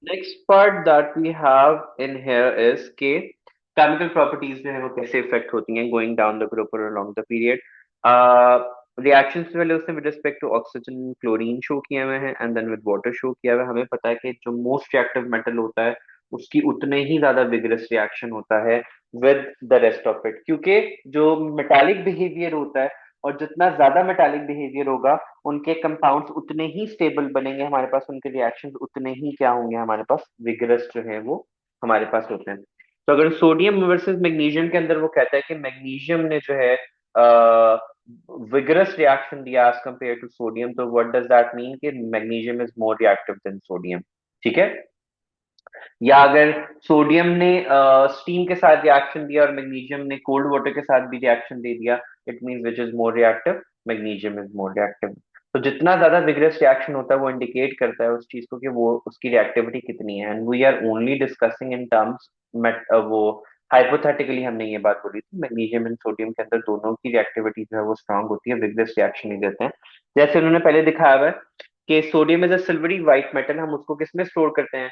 Next part that we have in here is के chemical properties जो है वो कैसे इफेक्ट होती हैं गोइंग डाउन द ग्रुप और अलोंग द पीरियड। रिएक्शंस पहले उसने with respect to oxygen chlorine show किए हुए हैं and then with water show किया हुआ है। हमें पता है कि जो मोस्ट रिएक्टिव मेटल होता है उसकी उतने ही ज्यादा विगरस रिएक्शन होता है with the rest of it, क्योंकि जो मेटालिक बिहेवियर होता है और जितना ज्यादा मेटालिक बिहेवियर होगा उनके कंपाउंड्स उतने ही स्टेबल बनेंगे हमारे पास, उनके रिएक्शंस उतने ही क्या होंगे हमारे पास विगरस जो है वो हमारे पास होते हैं। तो अगर सोडियम वर्सेस मैग्नीशियम के अंदर वो कहता है कि मैग्नीशियम ने जो है विगरस रिएक्शन दिया एज कंपेयर टू सोडियम, तो व्हाट डज दैट मीन कि magnesium is more reactive than sodium. ठीक है। या अगर सोडियम ने स्टीम के साथ रिएक्शन दिया और मैग्नीशियम ने कोल्ड वाटर के साथ भी रिएक्शन दे दिया, it means which is more reactive, magnesium is more reactive. तो जितना ज्यादा विग्रस रिएक्शन होता है वो इंडिकेट करता है उस चीज को कि वो उसकी रिएक्टिविटी कितनी है। And we are only discussing in terms वो हाइपोथेटिकली हमने ये बात बोली थी मैग्नीशियम एंड सोडियम के अंदर दोनों की रिएक्टिविटी जो है वो स्ट्रांग होती है, विग्रस रिएक्शन नहीं देते हैं। जैसे उन्होंने पहले दिखाया हुआ है कि sodium is a silvery white metal, हम उसको किसमें स्टोर करते हैं,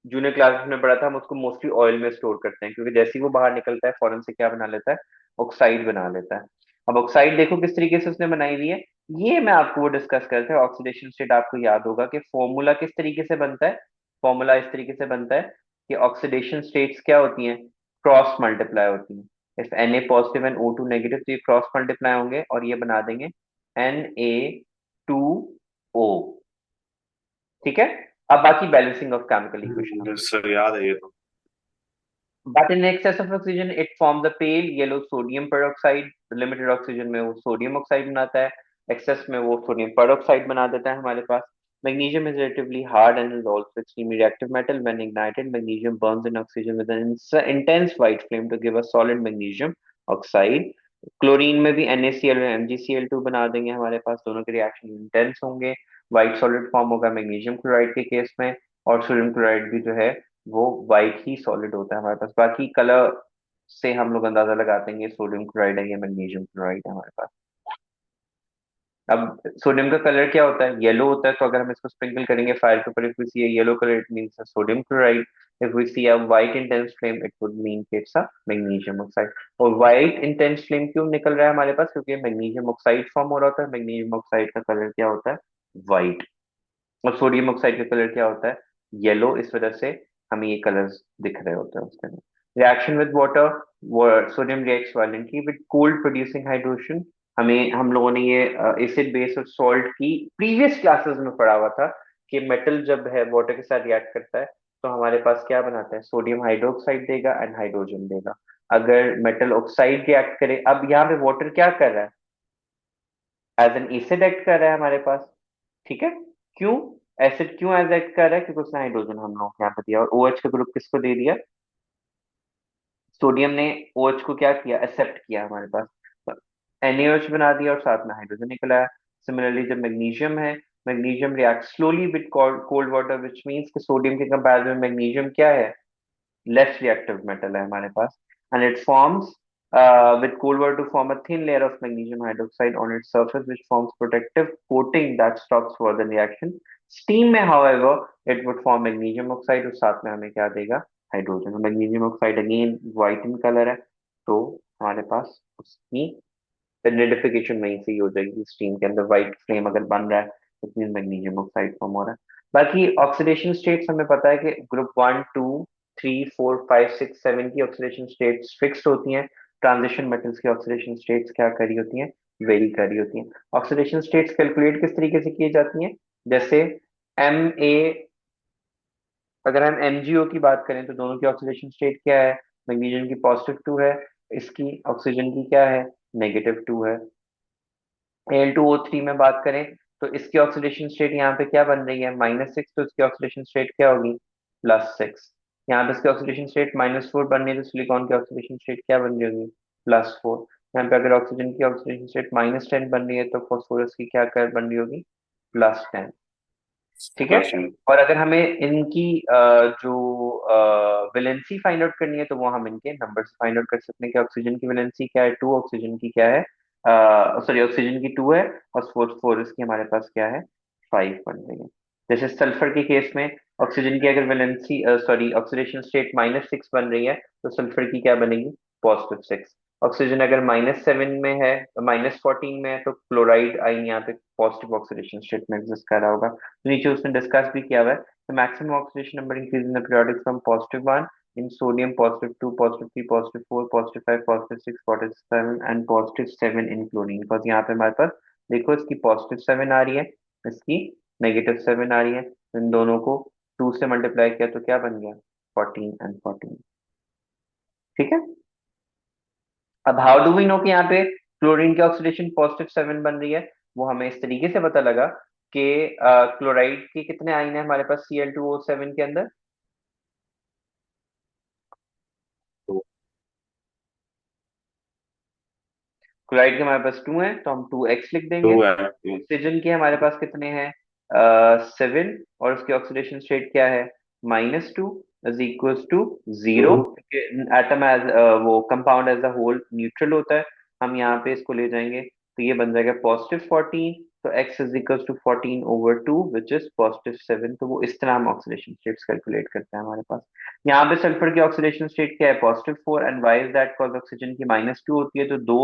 जूनियर क्लासेस में पढ़ा था, हम उसको मोस्टली ऑयल में स्टोर करते हैं क्योंकि जैसे ही वो बाहर निकलता है फौरन से क्या बना लेता है, ऑक्साइड बना लेता है। अब ऑक्साइड देखो किस तरीके से उसने बनाई हुई है, ये मैं आपको वो डिस्कस करते हैं। ऑक्सीडेशन स्टेट आपको याद होगा कि फॉर्मूला किस तरीके से बनता है, फॉर्मूला इस तरीके से बनता है कि ऑक्सीडेशन स्टेट्स क्या होती हैं, क्रॉस मल्टीप्लाई होती हैं। If Na positive and O2 negative तो ये क्रॉस मल्टीप्लाई होंगे और ये बना देंगे Na2O। ठीक है। अब बाकी बैलेंसिंग ऑफ केमिकल इक्वेशन हम सर याद है ये तो। but in excess of oxygen it forms a pale yellow sodium peroxide। Limited oxygen में वो सोडियम ऑक्साइड बनाता है, एक्सेस में वो सोडियम पेरोक्साइड बना देता है हमारे पास। Magnesium is relatively hard and is also extremely reactive metal. When ignited, magnesium burns in oxygen with an intense white flame to give a solid magnesium oxide। Chlorine में भी NaCl और MgCl2 बना देंगे हमारे पास, दोनों के रिएक्शन इंटेंस होंगे। White solid form होगा मैग्नीशियम क्लोराइड के केस में, और सोडियम क्लोराइड भी जो है वो वाइट ही सॉलिड होता है हमारे पास। बाकी कलर से हम लोग अंदाजा लगाते हैं कि सोडियम क्लोराइड है या मैग्नीशियम क्लोराइड है हमारे पास। अब सोडियम का कलर क्या होता है, येलो होता है, तो अगर हम इसको स्प्रिंकल करेंगे फायर के ऊपर, if we see a yellow colour it means sodium chloride. If we see a white intense flame it would mean कि इट्स अ मैग्नीशियम ऑक्साइड। और व्हाइट इंटेंस फ्लेम क्यों निकल रहा है हमारे पास, क्योंकि मैग्नीशियम ऑक्साइड फॉर्म हो रहा होता है। मैग्नीशियम ऑक्साइड का कलर क्या होता है, व्हाइट। और सोडियम ऑक्साइड का कलर क्या होता है, येलो। इस वजह से हमें ये कलर्स दिख रहे होते हैं उसके अंदर। Reaction with water, sodium reacts violently with cold producing hydrogen. हमें हम लोगों ने ये एसिड बेस और सॉल्ट की प्रीवियस क्लासेस में पढ़ा हुआ था कि मेटल जब है वाटर के साथ रिएक्ट करता है तो हमारे पास क्या बनाता है, सोडियम हाइड्रोक्साइड देगा एंड हाइड्रोजन देगा। अगर मेटल ऑक्साइड रिएक्ट करे, अब यहाँ पे वाटर क्या कर रहा है, एज एन एसिड एक्ट कर रहा है हमारे पास। ठीक है। क्यों, एसिड क्यों एज एक्ट कर रहा है, क्योंकि उसने हाइड्रोजन हम लोग को यहाँ पे दिया, और OH का ग्रुप किसको दे दिया, सोडियम ने OH को क्या किया, एक्सेप्ट किया हमारे पास, तो NaOH बना दिया और साथ में हाइड्रोजन निकल आया। सिमिलरली जब मैग्नीशियम है, magnesium react slowly with cold water which means कि सोडियम के कंपैरिजन में मैग्नीशियम क्या है, less reactive metal है हमारे पास। And it forms with cold water to form a thin layer of magnesium hydroxide on its surface which forms protective coating that stops further reaction। Steam में however it would form magnesium oxide और साथ में हमें क्या देगा, hydrogen. Magnesium oxide again white in colour है, तो हमारे पास उसकी निडिफिकेशन वहीं से ही हो जाएगी। स्टीम के अंदर व्हाइट फ्लेम अगर बन रहा है तो मीन मैग्नीशियम ऑक्साइड फॉर्म हो रहा है। बाकी ऑक्सीडेशन स्टेट्स हमें पता है कि ग्रुप 1 2 3 4 5 6 7 की ऑक्सीडेशन स्टेट्स फिक्स्ड होती हैं। ट्रांजिशन मेटल्स की ऑक्सीडेशन स्टेट्स क्या करी होती हैं, वेरी करी होती हैं। ऑक्सीडेशन स्टेट्स कैलकुलेट किस तरीके से की जाती हैं, जैसे Ma, अगर हम MgO की बात करें तो दोनों की ऑक्सीडेशन स्टेट क्या है, मैग्नीशियम की +2 है, इसकी ऑक्सीजन की क्या है, -2 है। Al2O3 में बात करें तो इसकी ऑक्सीडेशन स्टेट यहाँ पे क्या बन रही है, -6, तो इसकी ऑक्सीडेशन स्टेट क्या होगी, +6। यहाँ पे इसकी ऑक्सीडेशन स्टेट -4 बन रही है तो सिलिकॉन की ऑक्सीडेशन स्टेट क्या बन रही होगी, +4। यहाँ पे अगर ऑक्सीजन की ऑक्सीडेशन स्टेट -10 बन रही है तो फॉस्फोरस की क्या कर बन रही होगी, +10। ठीक है। क्वेश्चन। और अगर हमें इनकी जो वैलेंसी फाइंड आउट करनी है तो वो हम इनके नंबर से फाइंड आउट कर सकते हैं कि ऑक्सीजन की वैलेंसी क्या है 2, ऑक्सीजन की क्या है, सॉरी ऑक्सीजन की 2 है और फोस्फोरस की हमारे पास क्या है 5 बन रही है। जैसे सल्फर के केस में ऑक्सीजन की अगर वैलेंसी सॉरी ऑक्सीडेशन स्टेट -6 बन रही है तो सल्फर की क्या बनेगी, +6। ऑक्सीजन अगर -7 में है, -14 में है, तो क्लोराइड आइन यहाँ पे पॉजिटिव ऑक्सीडेशन स्टेट में एग्जिस्ट कर रहा होगा। तो नीचे उसने डिस्कस भी किया हुआ है, तो maximum oxidation number increase in the periodic from +1 in sodium, +2, +3, +4, +5, +6, +7 and +7 in chlorine. Because यहाँ पे हमारे पास देखो इसकी +7 आ रही है, इसकी -7 आ रही है, तो इन दोनों को 2 से मल्टीप्लाई किया तो क्या बन गया, 14 एंड 14। ठीक है। अब हाउ डू वी नो कि यहाँ पे क्लोरीन की ऑक्सीडेशन +7 बन रही है, वो हमें इस तरीके से पता लगा कि क्लोराइड के कितने आइन है हमारे पास Cl2O7 के अंदर। तो क्लोराइड के हमारे पास 2 है तो हम 2x लिख टू देंगे। है। ऑक्सीजन के हमारे पास कितने हैं, 7, और उसकी ऑक्सीडेशन स्टेट क्या है, -2 is equal to to 0। Atom as वो compound as a whole neutral होता है, हम यहाँ पे इसको ले जाएंगे तो ये बन जाएगा +14। तो x is equal to 14/2 which is +7। तो वो इस तरह हम ऑक्सीडेशन स्टेट्स कैलकुलेट करते हैं हमारे पास। यहाँ पे सल्फर की ऑक्सीडेशन स्टेट क्या है, +4, and why is that, cause oxygen की -2 होती है, तो दो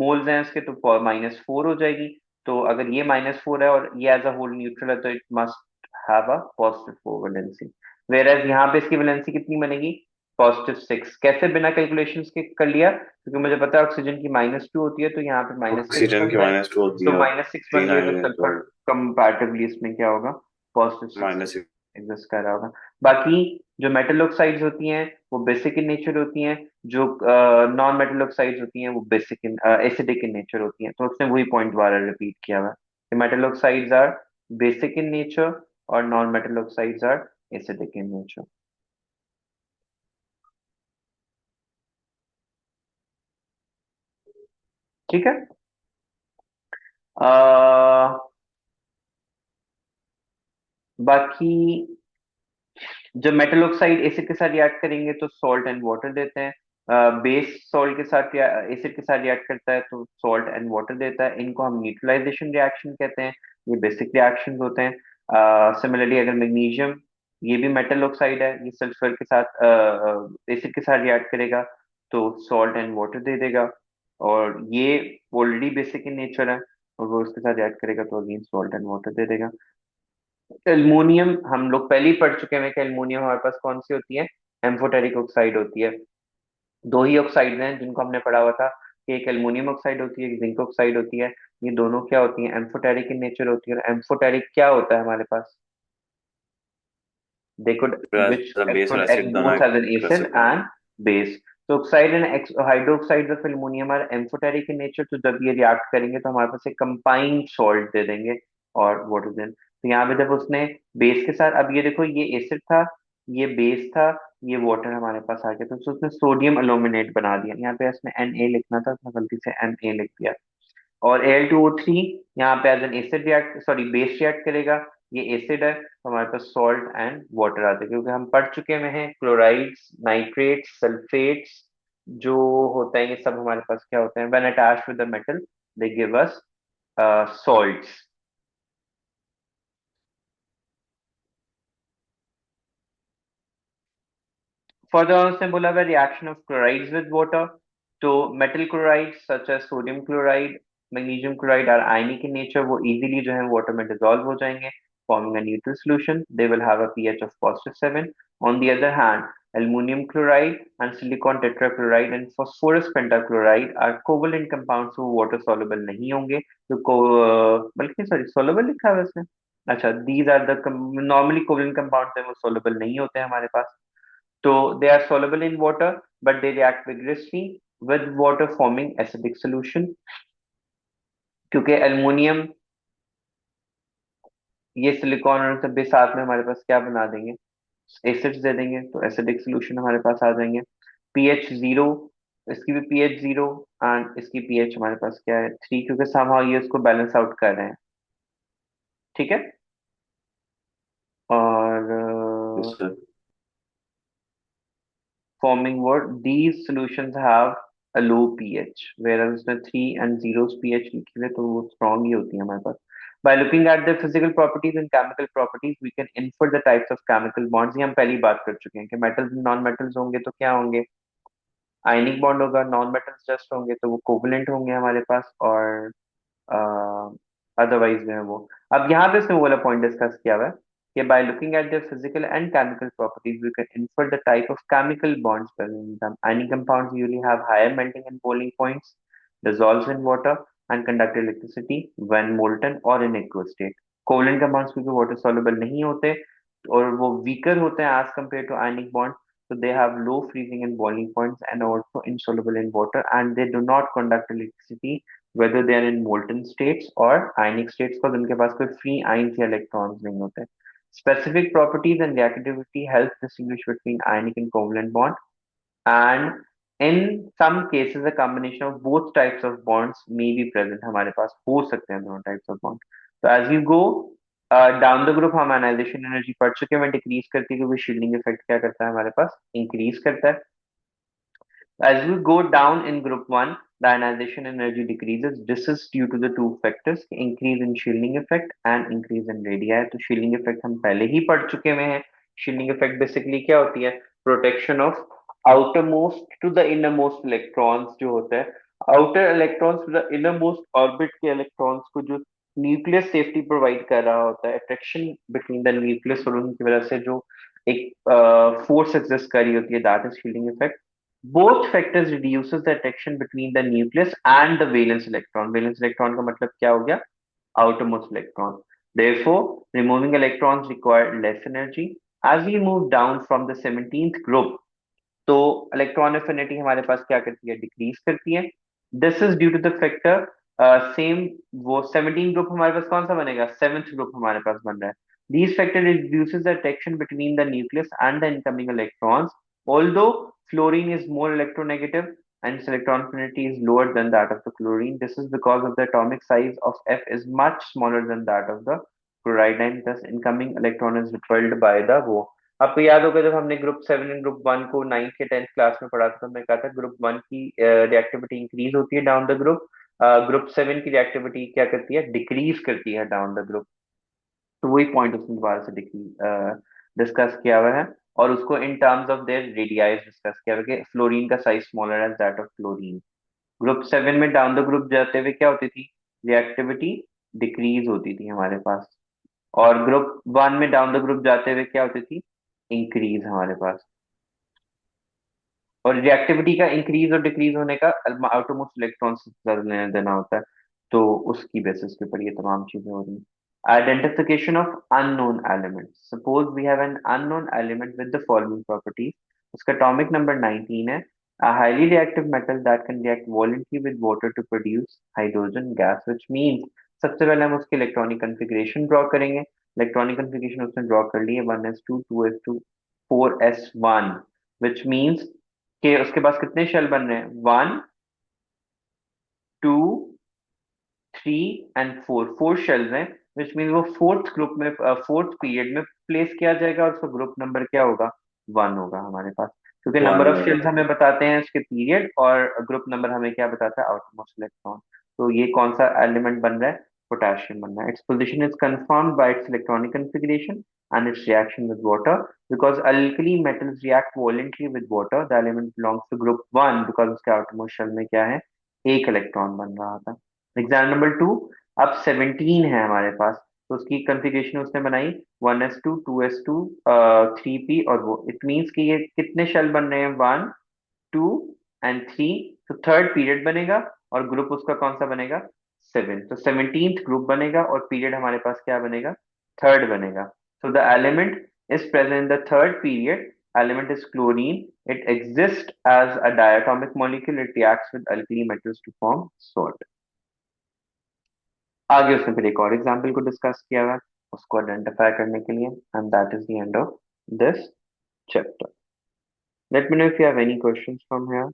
मोल्स हैं इसके, तो -4 हो जाएगी। तो अगर ये -4 है और ये एज अ होल न्यूट्रल है तो it must have a +4 valency. Whereas यहाँ पे इसकी वैलेंसी कितनी बनेगी, +6। कैसे, बिना कैलकुलेशंस के कर लिया, क्योंकि मुझे पता है ऑक्सीजन की -2 होती है तो यहाँ पे -6 ऑक्सीजन बन की रहा है। -2 होती तो है, -6 बन तीन रही है तो हाइड्रोजन सल्फर बॉन्ड। कंपैरेटिवली इसमें क्या होगा, +6 -6। एग्जिस्ट कर रहा होगा। बाकी जो मेटल ऑक्साइड्स होती हैं वो बेसिक इन नेचर होती हैं, जो नॉन मेटल ऑक्साइड्स होती हैं वो basic in acidic in nature होती हैं। तो उसने वही पॉइंट दोबारा रिपीट किया हुआ है, metal oxides are basic in nature और non metal oxides are acidic in nature. ठीक है। अह बाकी जब मेटल ऑक्साइड एसिड के साथ रिएक्ट करेंगे तो सॉल्ट एंड वाटर देते हैं। बेस सॉल्ट के साथ एसिड के साथ रिएक्ट करता है तो सॉल्ट एंड वाटर देता है। इनको हम न्यूट्रलाइजेशन रिएक्शन कहते हैं। ये बेसिक रिएक्शन होते हैं। सिमिलरली अगर मैग्नीशियम, ये भी मेटल ऑक्साइड है, ये सल्फर के साथ एसिड के साथ रिएक्ट करेगा तो सॉल्ट एंड वाटर दे देगा, और ये ऑलरेडी बेसिक इन नेचर है और वो उसके साथ रिएक्ट करेगा तो अगेन सॉल्ट एंड वाटर दे देगा। एल्युमिनियम हम लोग पहले ही पढ़ चुके हैं कि एल्युमिनियम हमारे पास कौन सी होती है, एम्फोटेरिक ऑक्साइड होती है। दो ही ऑक्साइड हैं जिनको हमने पढ़ा हुआ था कि एक एल्युमिनियम ऑक्साइड होती है, एक जिंक ऑक्साइड होती है। ये दोनों क्या होती हैं, एम्फोटेरिक इन नेचर होती है। और एम्फोटेरिक क्या होता है हमारे पास, they could which बेस और could act एसिड दोनों both एक as an कर acid सकते हैं। and base। तो oxide and hydroxide of aluminium are amphoteric in nature, तो जब ये रिएक्ट करेंगे तो हमारे पास एक कंबाइंड सॉल्ट दे देंगे और वाटर देन। तो यहाँ पे जब उसने बेस के साथ, अब ये देखो ये एसिड था, ये बेस था, ये वाटर हमारे पास आ गया, तो उसने सोडियम एल्यूमिनेट बना दिया। यहाँ पे इसने Na लिखना था, उसने गलती से Na लिख दिया। और Al2O3 यहाँ पे as an acid react, sorry base react करेगा, ये एसिड है तो हमारे पास सॉल्ट एंड वाटर आते हैं, क्योंकि हम पढ़ चुके में हैं क्लोराइड्स, नाइट्रेट्स, सल्फेट्स जो होते हैं ये सब हमारे पास क्या होते हैं, when attached with the metal they give us salts. Further उसने बोला हुआ reaction of chlorides with water. तो metal chloride such as sodium chloride, magnesium chloride are ionic in nature, वो इजीली जो है वाटर में डिसॉल्व हो जाएंगे forming a neutral solution. They will have a pH of +7। On the other hand aluminum chloride and silicon tetrachloride and phosphorus pentachloride are covalent compounds, वो water soluble नहीं होंगे। तो बल्कि सॉरी soluble लिखा है वैसे, अच्छा these are the normally covalent compounds है वो soluble नहीं होते हैं हमारे पास। So they are soluble in water, but they react vigorously with water forming acidic solution। क्योंकि एल्युमिनियम, ये सिलिकॉन और सब भी साथ में हमारे पास क्या बना देंगे, एसिड्स दे देंगे, तो एसिडिक सोल्यूशन हमारे पास आ जाएंगे। pH 0, इसकी भी pH 0 एंड इसकी pH हमारे पास क्या है 3, क्योंकि somehow ये इसको बैलेंस आउट कर रहे हैं। ठीक है। और इससे forming what, these solutions have a low pH, whereas उसने 3 and 0 pH लिखी हुई है तो वो स्ट्रॉन्ग ही होती है हमारे पास। By looking at the physical properties and chemical properties, we can infer the types of chemical bonds. ये हम पहली बात कर चुके हैं कि मेटल्स नॉन मेटल्स होंगे तो क्या होंगे, आयनिक बॉन्ड होगा, नॉन मेटल्स जस्ट होंगे तो वो कोवलेंट होंगे हमारे पास, और अदरवाइज जो है वो। अब यहाँ पे इसमें वो वाला पॉइंट डिस्कस किया हुआ है कि by looking at the physical and chemical properties we can infer the type of chemical bonds present in them. Ionic compounds usually have higher melting and boiling points, dissolves in water and conduct electricity when molten or in aqueous state. Covalent compounds क्योंकि water soluble नहीं होते और वो weaker होते हैं as compared to ionic bonds, so they have low freezing and boiling points and also insoluble in water, and they do not conduct electricity whether they are in molten states or ionic states, because उनके पास कोई free ions या electrons नहीं होते. Specific properties and reactivity help distinguish between ionic and covalent bond, and in some cases a combination of both types of bonds may be present. हमारे पास हो सकते हैं दोनों types of bond. So as you go down the group, हम ionization energy पढ़ चुके हैं, decrease करती है क्योंकि शील्डिंग इफेक्ट क्या करता है हमारे पास, इंक्रीज करता है. As we go down in group 1, the ionization energy decreases. This is due to the two factors, increase in shielding effect and increase in radii. तो shielding effect हम पहले ही पढ़ चुके हुए हैं. Shielding effect basically क्या होती है, protection of outermost to the innermost electrons जो होता है, outer electrons to the innermost orbit के electrons को जो न्यूक्लियस सेफ्टी प्रोवाइड कर रहा होता है, अट्रैक्शन बिटवीन द न्यूक्लियस और उनकी वजह से जो एक फोर्स एग्जिस्ट कर रही होती है, that is shielding effect. Both factors reduces the attraction between the nucleus and the valence electron. Valence electron का मतलब क्या हो गया, outermost electron. Therefore, removing electrons require less energy. As we move down from the 17th group, तो electron affinity हमारे पास क्या करती है, डिक्रीज करती है. This is due to the factor same, वो 17 ग्रुप हमारे पास कौन सा बनेगा, सेवेंथ ग्रुप हमारे पास बन रहा है. These factor reduces the attraction between the nucleus and the incoming electrons. Although fluorine is more electronegative and its electron affinity is lower than that of the chlorine, this is because of the atomic size of F is much smaller than that of the chloride, and thus incoming electron is repelled by the वो. आपको याद होगा जब हमने group 7 and group 1 को 9th के 10th class में पढ़ा था, तो मैं कहा था ग्रुप 1 की रिएक्टिविटी इंक्रीज होती है डाउन द ग्रुप, ग्रुप 7 की रिएक्टिविटी क्या करती है, डिक्रीज करती है डाउन द ग्रुप. तो वही पॉइंट उसने दोबारा से डिस्कस किया हुआ है, और उसको in terms of their radii discuss किया हुआ है कि फ्लोरीन का size smaller as that of chlorine. Group 7 में डाउन द ग्रुप जाते हुए क्या होती थी, रिएक्टिविटी डिक्रीज होती थी हमारे पास, और ग्रुप 1 में डाउन द ग्रुप जाते हुए क्या होती थी, इंक्रीज हमारे पास. और रिएक्टिविटी का इंक्रीज और डिक्रीज होने का आउटरमोस्ट इलेक्ट्रॉन से ज्यादा लेना देना होता है, तो उसकी बेसिस के ऊपर ये तमाम चीजें हो रही हैं. Identification of unknown element. Suppose we have an unknown element with the following properties. उसका एटॉमिक नंबर 19 है. A highly reactive metal that can react violently with water to produce hydrogen gas, which means सबसे पहले हम उसके electronic configuration draw करेंगे. Electronic configuration उसने draw कर ली है, 1s2 2s2 4s1, which means कि उसके पास कितने शेल बन रहे हैं, 1 2 3 एंड 4, 4 शेल्स हैं, विच मीन वो फोर्थ ग्रुप में, फोर्थ पीरियड में प्लेस किया जाएगा, और उसका ग्रुप नंबर क्या होगा, 1 होगा हमारे पास, क्योंकि वन नंबर ऑफ होगा। शेल्स हमें बताते हैं उसके पीरियड, और ग्रुप नंबर हमें क्या बताता है, आउटरमोस्ट इलेक्ट्रॉन. तो ये कौन सा एलिमेंट बन रहा है, पोटेशियम बन रहा है. Its position is confirmed bye it's electronic configuration and its reaction with water. Because alkali metals react violently with water, the element belongs to group 1 because उसके outermost shell में क्या है, एक इलेक्ट्रॉन बन रहा था. एग्जाम्पल नंबर 2, अब 17 है हमारे पास, तो उसकी कंफिग्रेशन उसने बनाई 1s2 2s2 3p, और वो इट मीन्स कि ये कितने शेल बन रहे हैं, 1 2 एंड 3, तो थर्ड पीरियड बनेगा, और ग्रुप उसका कौन सा बनेगा, 7. तो 17th ग्रुप बनेगा, और पीरियड हमारे पास क्या बनेगा, थर्ड बनेगा. So the element is present in the third period. Element is chlorine. It exists as a diatomic molecule. It reacts with alkali metals to form salt. आगे उसने फिर एक और एग्जाम्पल को डिस्कस किया हुआ है उसको आइडेंटिफाई करने के लिए, and that is the end of this chapter. Let me know if you have any questions from here.